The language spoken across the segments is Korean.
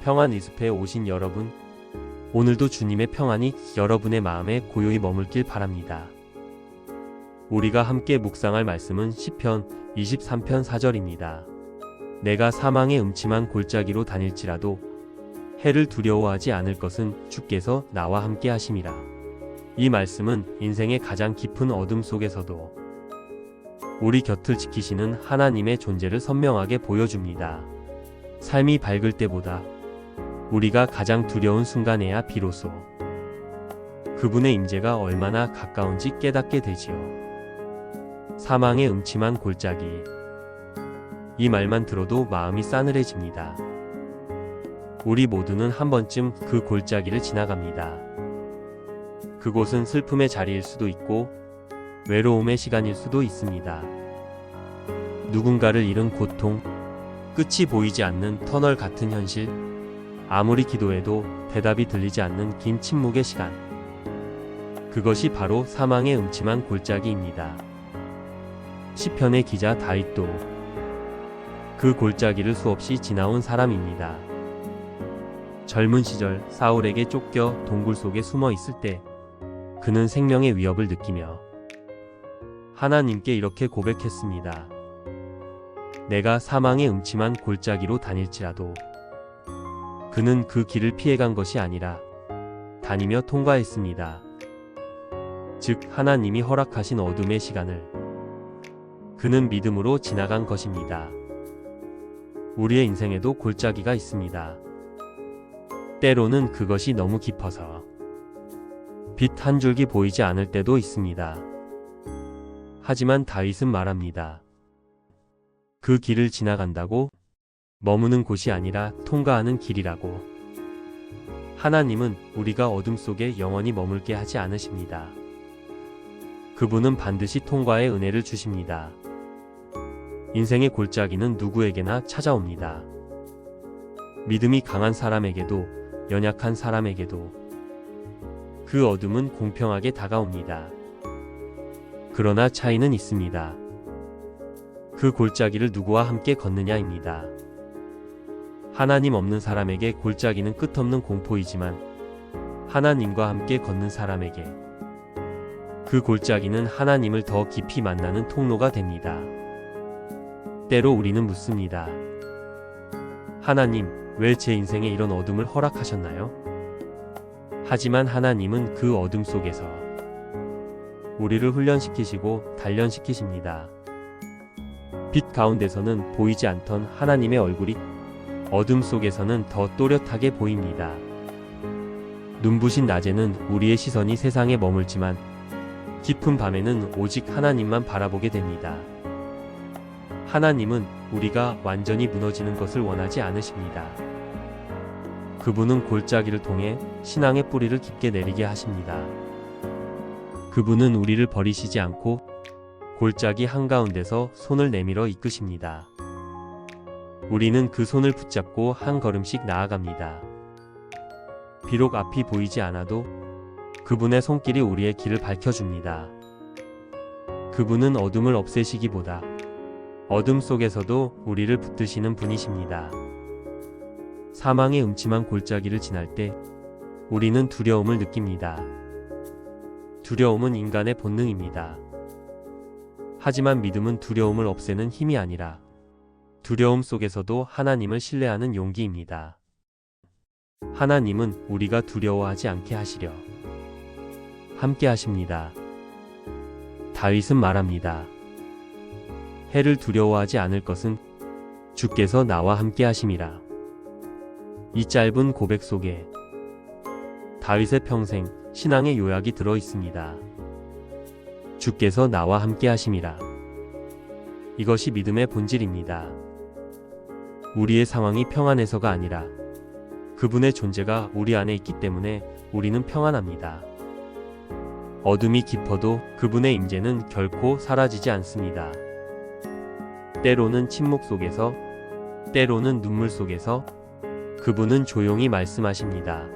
평안 이습에 오신 여러분, 오늘도 주님의 평안이 여러분의 마음에 고요히 머물길 바랍니다. 우리가 함께 묵상할 말씀은 시편 23편 4절입니다. 내가 사망의 음침한 골짜기로 다닐지라도 해를 두려워하지 않을 것은 주께서 나와 함께 하심이라. 이 말씀은 인생의 가장 깊은 어둠 속에서도 우리 곁을 지키시는 하나님의 존재를 선명하게 보여줍니다. 삶이 밝을 때보다 우리가 가장 두려운 순간에야 비로소 그분의 임재가 얼마나 가까운지 깨닫게 되지요. 사망의 음침한 골짜기. 이 말만 들어도 마음이 싸늘해집니다. 우리 모두는 한 번쯤 그 골짜기를 지나갑니다. 그곳은 슬픔의 자리일 수도 있고 외로움의 시간일 수도 있습니다. 누군가를 잃은 고통, 끝이 보이지 않는 터널 같은 현실, 아무리 기도해도 대답이 들리지 않는 긴 침묵의 시간. 그것이 바로 사망의 음침한 골짜기입니다. 시편의 기자 다윗도 그 골짜기를 수없이 지나온 사람입니다. 젊은 시절 사울에게 쫓겨 동굴 속에 숨어 있을 때 그는 생명의 위협을 느끼며 하나님께 이렇게 고백했습니다. 내가 사망의 음침한 골짜기로 다닐지라도. 그는 그 길을 피해간 것이 아니라 다니며 통과했습니다. 즉 하나님이 허락하신 어둠의 시간을 그는 믿음으로 지나간 것입니다. 우리의 인생에도 골짜기가 있습니다. 때로는 그것이 너무 깊어서 빛 한 줄기 보이지 않을 때도 있습니다. 하지만 다윗은 말합니다. 그 길을 지나간다고 머무는 곳이 아니라 통과하는 길이라고. 하나님은 우리가 어둠 속에 영원히 머물게 하지 않으십니다. 그분은 반드시 통과의 은혜를 주십니다. 인생의 골짜기는 누구에게나 찾아옵니다. 믿음이 강한 사람에게도 연약한 사람에게도 그 어둠은 공평하게 다가옵니다. 그러나 차이는 있습니다. 그 골짜기를 누구와 함께 걷느냐입니다. 하나님 없는 사람에게 골짜기는 끝없는 공포이지만 하나님과 함께 걷는 사람에게 그 골짜기는 하나님을 더 깊이 만나는 통로가 됩니다. 때로 우리는 묻습니다. 하나님, 왜 제 인생에 이런 어둠을 허락하셨나요? 하지만 하나님은 그 어둠 속에서 우리를 훈련시키시고 단련시키십니다. 빛 가운데서는 보이지 않던 하나님의 얼굴이 어둠 속에서는 더 또렷하게 보입니다. 눈부신 낮에는 우리의 시선이 세상에 머물지만 깊은 밤에는 오직 하나님만 바라보게 됩니다. 하나님은 우리가 완전히 무너지는 것을 원하지 않으십니다. 그분은 골짜기를 통해 신앙의 뿌리를 깊게 내리게 하십니다. 그분은 우리를 버리시지 않고 골짜기 한가운데서 손을 내밀어 이끄십니다. 우리는 그 손을 붙잡고 한 걸음씩 나아갑니다. 비록 앞이 보이지 않아도 그분의 손길이 우리의 길을 밝혀줍니다. 그분은 어둠을 없애시기보다 어둠 속에서도 우리를 붙드시는 분이십니다. 사망의 음침한 골짜기를 지날 때 우리는 두려움을 느낍니다. 두려움은 인간의 본능입니다. 하지만 믿음은 두려움을 없애는 힘이 아니라 두려움 속에서도 하나님을 신뢰하는 용기입니다. 하나님은 우리가 두려워하지 않게 하시려 함께 하십니다. 다윗은 말합니다. 해를 두려워하지 않을 것은 주께서 나와 함께 하심이라. 이 짧은 고백 속에 다윗의 평생 신앙의 요약이 들어 있습니다. 주께서 나와 함께 하심이라. 이것이 믿음의 본질입니다. 우리의 상황이 평안해서가 아니라 그분의 존재가 우리 안에 있기 때문에 우리는 평안합니다. 어둠이 깊어도 그분의 임재는 결코 사라지지 않습니다. 때로는 침묵 속에서, 때로는 눈물 속에서 그분은 조용히 말씀하십니다.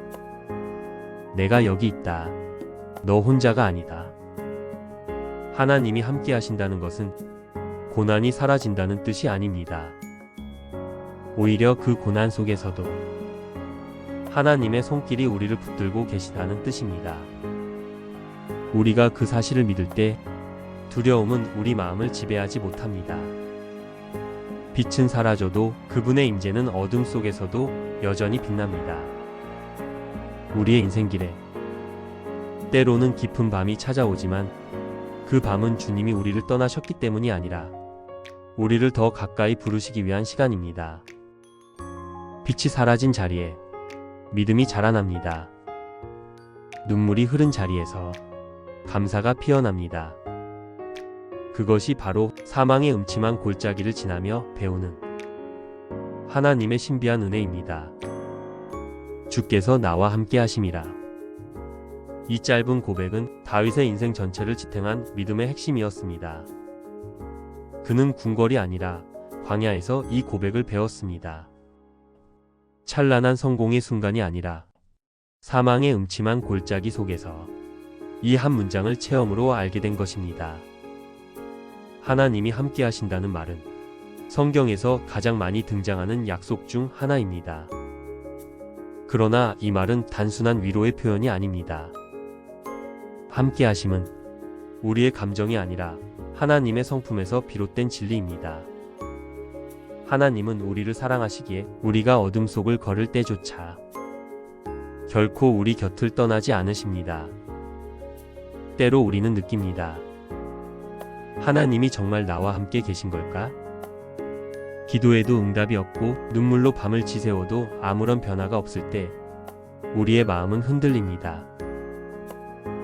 내가 여기 있다. 너 혼자가 아니다. 하나님이 함께 하신다는 것은 고난이 사라진다는 뜻이 아닙니다. 오히려 그 고난 속에서도 하나님의 손길이 우리를 붙들고 계시다는 뜻입니다. 우리가 그 사실을 믿을 때 두려움은 우리 마음을 지배하지 못합니다. 빛은 사라져도 그분의 임재는 어둠 속에서도 여전히 빛납니다. 우리의 인생길에 때로는 깊은 밤이 찾아오지만 그 밤은 주님이 우리를 떠나셨기 때문이 아니라 우리를 더 가까이 부르시기 위한 시간입니다. 빛이 사라진 자리에 믿음이 자라납니다. 눈물이 흐른 자리에서 감사가 피어납니다. 그것이 바로 사망의 음침한 골짜기를 지나며 배우는 하나님의 신비한 은혜입니다. 주께서 나와 함께 하심이라. 이 짧은 고백은 다윗의 인생 전체를 지탱한 믿음의 핵심이었습니다. 그는 궁궐이 아니라 광야에서 이 고백을 배웠습니다. 찬란한 성공의 순간이 아니라 사망의 음침한 골짜기 속에서 이 한 문장을 체험으로 알게 된 것입니다. 하나님이 함께 하신다는 말은 성경에서 가장 많이 등장하는 약속 중 하나입니다. 그러나 이 말은 단순한 위로의 표현이 아닙니다. 함께 하심은 우리의 감정이 아니라 하나님의 성품에서 비롯된 진리입니다. 하나님은 우리를 사랑하시기에 우리가 어둠 속을 걸을 때조차 결코 우리 곁을 떠나지 않으십니다. 때로 우리는 느낍니다. 하나님이 정말 나와 함께 계신 걸까? 기도해도 응답이 없고 눈물로 밤을 지새워도 아무런 변화가 없을 때 우리의 마음은 흔들립니다.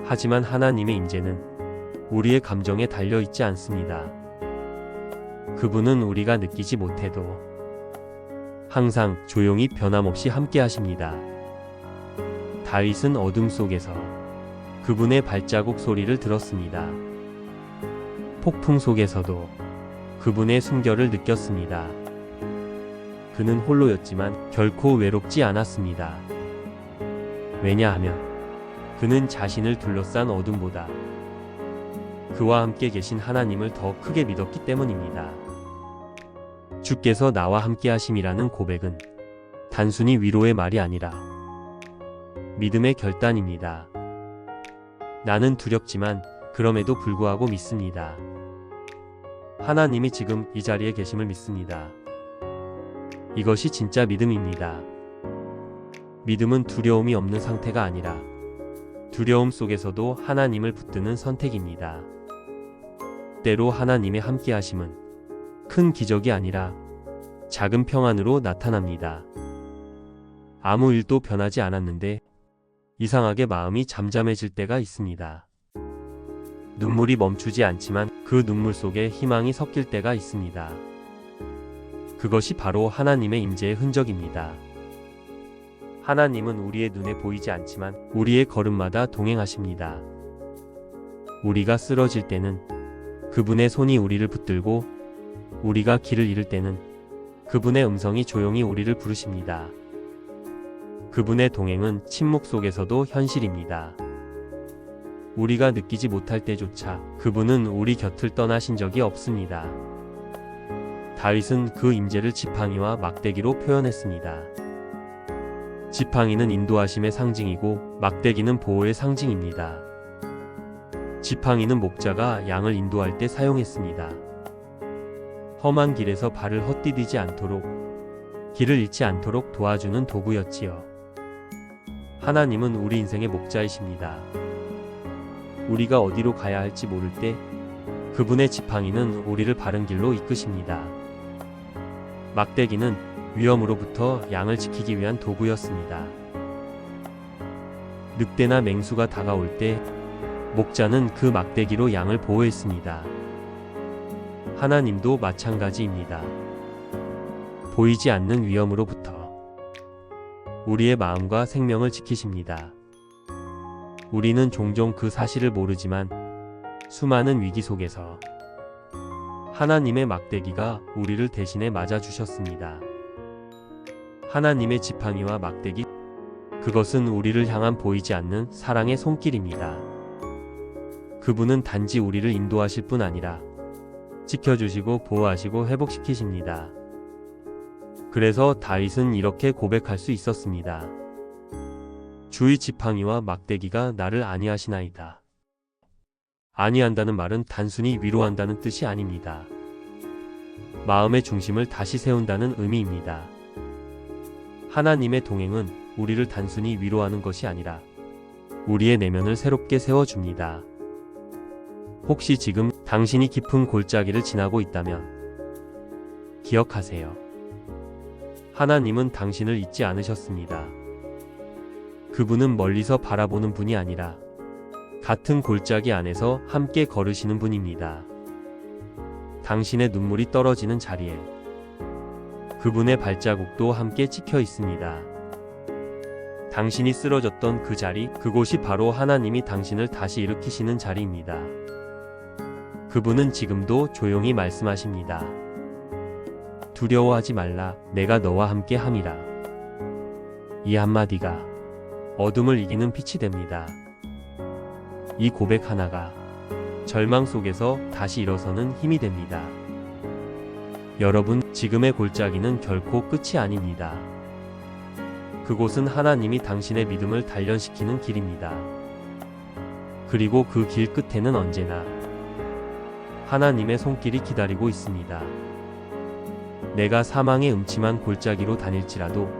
하지만 하나님의 임재는 우리의 감정에 달려있지 않습니다. 그분은 우리가 느끼지 못해도 항상 조용히 변함없이 함께 하십니다. 다윗은 어둠 속에서 그분의 발자국 소리를 들었습니다. 폭풍 속에서도 그분의 숨결을 느꼈습니다. 그는 홀로였지만 결코 외롭지 않았습니다. 왜냐하면 그는 자신을 둘러싼 어둠보다 그와 함께 계신 하나님을 더 크게 믿었기 때문입니다. 주께서 나와 함께 하심이라는 고백은 단순히 위로의 말이 아니라 믿음의 결단입니다. 나는 두렵지만 그럼에도 불구하고 믿습니다. 하나님이 지금 이 자리에 계심을 믿습니다. 이것이 진짜 믿음입니다. 믿음은 두려움이 없는 상태가 아니라 두려움 속에서도 하나님을 붙드는 선택입니다. 때로 하나님의 함께 하심은 큰 기적이 아니라 작은 평안으로 나타납니다. 아무 일도 변하지 않았는데 이상하게 마음이 잠잠해질 때가 있습니다. 눈물이 멈추지 않지만 그 눈물 속에 희망이 섞일 때가 있습니다. 그것이 바로 하나님의 임재의 흔적입니다. 하나님은 우리의 눈에 보이지 않지만 우리의 걸음마다 동행하십니다. 우리가 쓰러질 때는 그분의 손이 우리를 붙들고 우리가 길을 잃을 때는 그분의 음성이 조용히 우리를 부르십니다. 그분의 동행은 침묵 속에서도 현실입니다. 우리가 느끼지 못할 때조차 그분은 우리 곁을 떠나신 적이 없습니다. 다윗은 그 임재를 지팡이와 막대기로 표현했습니다. 지팡이는 인도하심의 상징이고 막대기는 보호의 상징입니다. 지팡이는 목자가 양을 인도할 때 사용했습니다. 험한 길에서 발을 헛디디지 않도록, 길을 잃지 않도록 도와주는 도구였지요. 하나님은 우리 인생의 목자이십니다. 우리가 어디로 가야 할지 모를 때 그분의 지팡이는 우리를 바른 길로 이끄십니다. 막대기는 위험으로부터 양을 지키기 위한 도구였습니다. 늑대나 맹수가 다가올 때 목자는 그 막대기로 양을 보호했습니다. 하나님도 마찬가지입니다. 보이지 않는 위험으로부터 우리의 마음과 생명을 지키십니다. 우리는 종종 그 사실을 모르지만 수많은 위기 속에서 하나님의 막대기가 우리를 대신해 맞아주셨습니다. 하나님의 지팡이와 막대기, 그것은 우리를 향한 보이지 않는 사랑의 손길입니다. 그분은 단지 우리를 인도하실 뿐 아니라 지켜주시고 보호하시고 회복시키십니다. 그래서 다윗은 이렇게 고백할 수 있었습니다. 주의 지팡이와 막대기가 나를 안위하시나이다. 안위한다는 말은 단순히 위로한다는 뜻이 아닙니다. 마음의 중심을 다시 세운다는 의미입니다. 하나님의 동행은 우리를 단순히 위로하는 것이 아니라 우리의 내면을 새롭게 세워줍니다. 혹시 지금 당신이 깊은 골짜기를 지나고 있다면 기억하세요. 하나님은 당신을 잊지 않으셨습니다. 그분은 멀리서 바라보는 분이 아니라 같은 골짜기 안에서 함께 걸으시는 분입니다. 당신의 눈물이 떨어지는 자리에 그분의 발자국도 함께 찍혀 있습니다. 당신이 쓰러졌던 그 자리, 그곳이 바로 하나님이 당신을 다시 일으키시는 자리입니다. 그분은 지금도 조용히 말씀하십니다. 두려워하지 말라, 내가 너와 함께 함이라. 이 한마디가 어둠을 이기는 빛이 됩니다. 이 고백 하나가 절망 속에서 다시 일어서는 힘이 됩니다. 여러분, 지금의 골짜기는 결코 끝이 아닙니다. 그곳은 하나님이 당신의 믿음을 단련시키는 길입니다. 그리고 그 길 끝에는 언제나 하나님의 손길이 기다리고 있습니다. 내가 사망의 음침한 골짜기로 다닐지라도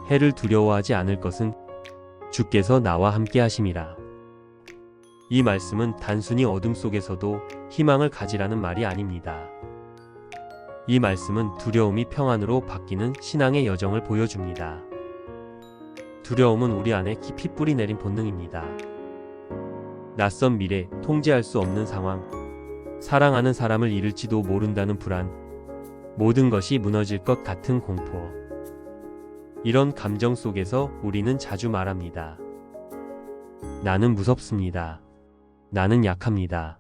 해를 두려워하지 않을 것은 주께서 나와 함께 하심이라. 이 말씀은 단순히 어둠 속에서도 희망을 가지라는 말이 아닙니다. 이 말씀은 두려움이 평안으로 바뀌는 신앙의 여정을 보여줍니다. 두려움은 우리 안에 깊이 뿌리 내린 본능입니다. 낯선 미래, 통제할 수 없는 상황, 사랑하는 사람을 잃을지도 모른다는 불안, 모든 것이 무너질 것 같은 공포. 이런 감정 속에서 우리는 자주 말합니다. 나는 무섭습니다. 나는 약합니다.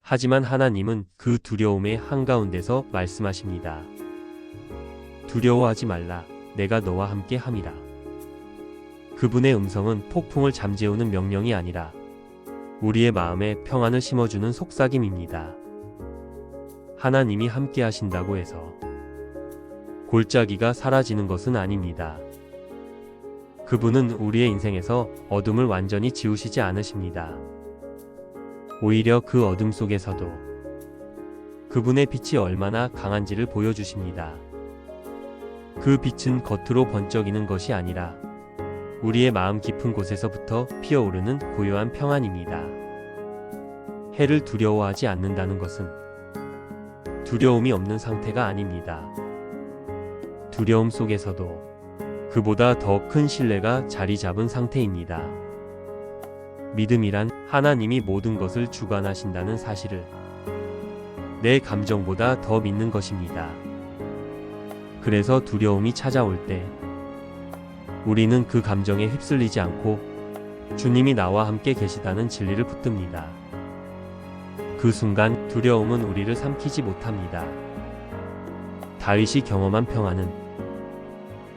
하지만 하나님은 그 두려움의 한가운데서 말씀하십니다. 두려워하지 말라, 내가 너와 함께 함이라. 그분의 음성은 폭풍을 잠재우는 명령이 아니라 우리의 마음에 평안을 심어주는 속삭임입니다. 하나님이 함께 하신다고 해서 골짜기가 사라지는 것은 아닙니다. 그분은 우리의 인생에서 어둠을 완전히 지우시지 않으십니다. 오히려 그 어둠 속에서도 그분의 빛이 얼마나 강한지를 보여주십니다. 그 빛은 겉으로 번쩍이는 것이 아니라 우리의 마음 깊은 곳에서부터 피어오르는 고요한 평안입니다. 해를 두려워하지 않는다는 것은 두려움이 없는 상태가 아닙니다. 두려움 속에서도 그보다 더 큰 신뢰가 자리 잡은 상태입니다. 믿음이란 하나님이 모든 것을 주관하신다는 사실을 내 감정보다 더 믿는 것입니다. 그래서 두려움이 찾아올 때 우리는 그 감정에 휩쓸리지 않고 주님이 나와 함께 계시다는 진리를 붙듭니다. 그 순간 두려움은 우리를 삼키지 못합니다. 다윗이 경험한 평안은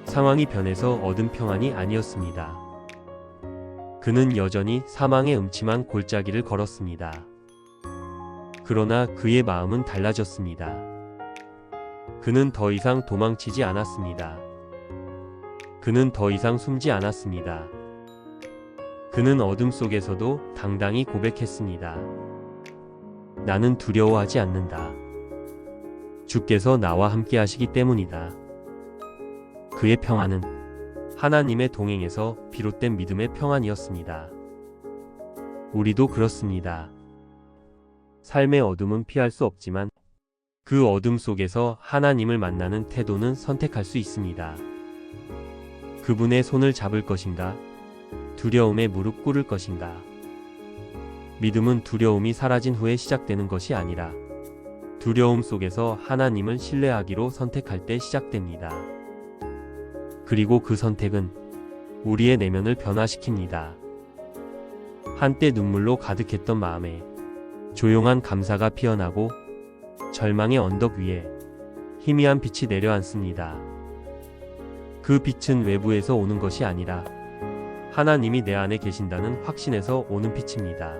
상황이 변해서 얻은 평안이 아니었습니다. 그는 여전히 사망의 음침한 골짜기를 걸었습니다. 그러나 그의 마음은 달라졌습니다. 그는 더 이상 도망치지 않았습니다. 그는 더 이상 숨지 않았습니다. 그는 어둠 속에서도 당당히 고백했습니다. 나는 두려워하지 않는다. 주께서 나와 함께 하시기 때문이다. 그의 평안은 하나님의 동행에서 비롯된 믿음의 평안이었습니다. 우리도 그렇습니다. 삶의 어둠은 피할 수 없지만 그 어둠 속에서 하나님을 만나는 태도는 선택할 수 있습니다. 그분의 손을 잡을 것인가? 두려움에 무릎 꿇을 것인가? 믿음은 두려움이 사라진 후에 시작되는 것이 아니라 두려움 속에서 하나님을 신뢰하기로 선택할 때 시작됩니다. 그리고 그 선택은 우리의 내면을 변화시킵니다. 한때 눈물로 가득했던 마음에 조용한 감사가 피어나고 절망의 언덕 위에 희미한 빛이 내려앉습니다. 그 빛은 외부에서 오는 것이 아니라 하나님이 내 안에 계신다는 확신에서 오는 빛입니다.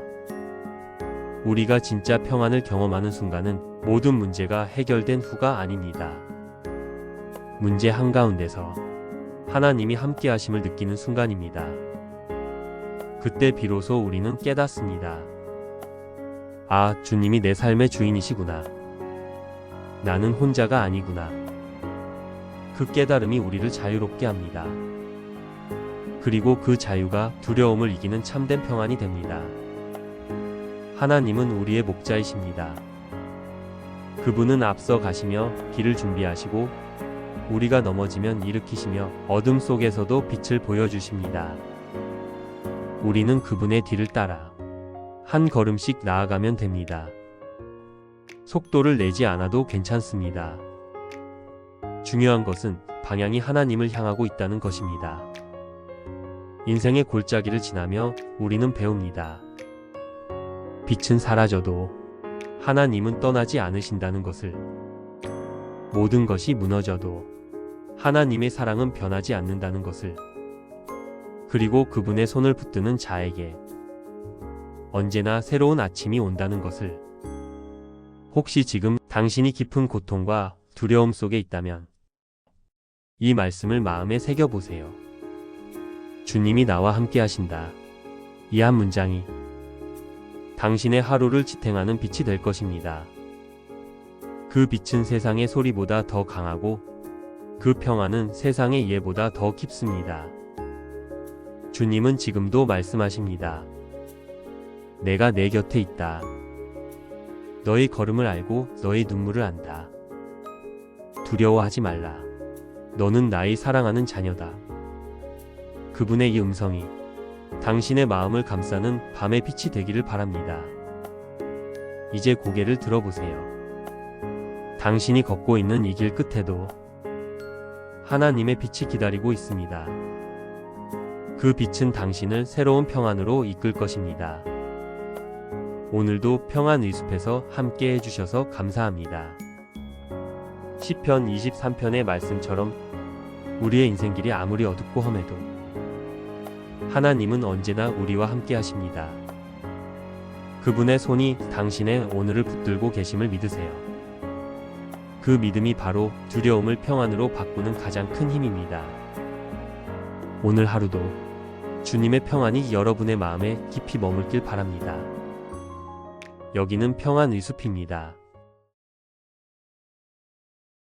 우리가 진짜 평안을 경험하는 순간은 모든 문제가 해결된 후가 아닙니다. 문제 한가운데서 하나님이 함께 하심을 느끼는 순간입니다. 그때 비로소 우리는 깨닫습니다. 아, 주님이 내 삶의 주인이시구나. 나는 혼자가 아니구나. 그 깨달음이 우리를 자유롭게 합니다. 그리고 그 자유가 두려움을 이기는 참된 평안이 됩니다. 하나님은 우리의 목자이십니다. 그분은 앞서 가시며 길을 준비하시고 우리가 넘어지면 일으키시며 어둠 속에서도 빛을 보여주십니다. 우리는 그분의 뒤를 따라 한 걸음씩 나아가면 됩니다. 속도를 내지 않아도 괜찮습니다. 중요한 것은 방향이 하나님을 향하고 있다는 것입니다. 인생의 골짜기를 지나며 우리는 배웁니다. 빛은 사라져도 하나님은 떠나지 않으신다는 것을. 모든 것이 무너져도 하나님의 사랑은 변하지 않는다는 것을. 그리고 그분의 손을 붙드는 자에게 언제나 새로운 아침이 온다는 것을. 혹시 지금 당신이 깊은 고통과 두려움 속에 있다면 이 말씀을 마음에 새겨보세요. 주님이 나와 함께 하신다. 이 한 문장이 당신의 하루를 지탱하는 빛이 될 것입니다. 그 빛은 세상의 소리보다 더 강하고 그 평안은 세상의 이해보다 더 깊습니다. 주님은 지금도 말씀하십니다. 내가 내 곁에 있다. 너의 걸음을 알고 너의 눈물을 안다. 두려워하지 말라. 너는 나의 사랑하는 자녀다. 그분의 이 음성이 당신의 마음을 감싸는 밤의 빛이 되기를 바랍니다. 이제 고개를 들어보세요. 당신이 걷고 있는 이 길 끝에도 하나님의 빛이 기다리고 있습니다. 그 빛은 당신을 새로운 평안으로 이끌 것입니다. 오늘도 평안 의숲에서 함께 해주셔서 감사합니다. 시편 23편의 말씀처럼 우리의 인생길이 아무리 어둡고 험해도 하나님은 언제나 우리와 함께 하십니다. 그분의 손이 당신의 오늘을 붙들고 계심을 믿으세요. 그 믿음이 바로 두려움을 평안으로 바꾸는 가장 큰 힘입니다. 오늘 하루도 주님의 평안이 여러분의 마음에 깊이 머물길 바랍니다. 여기는 평안 의숲입니다.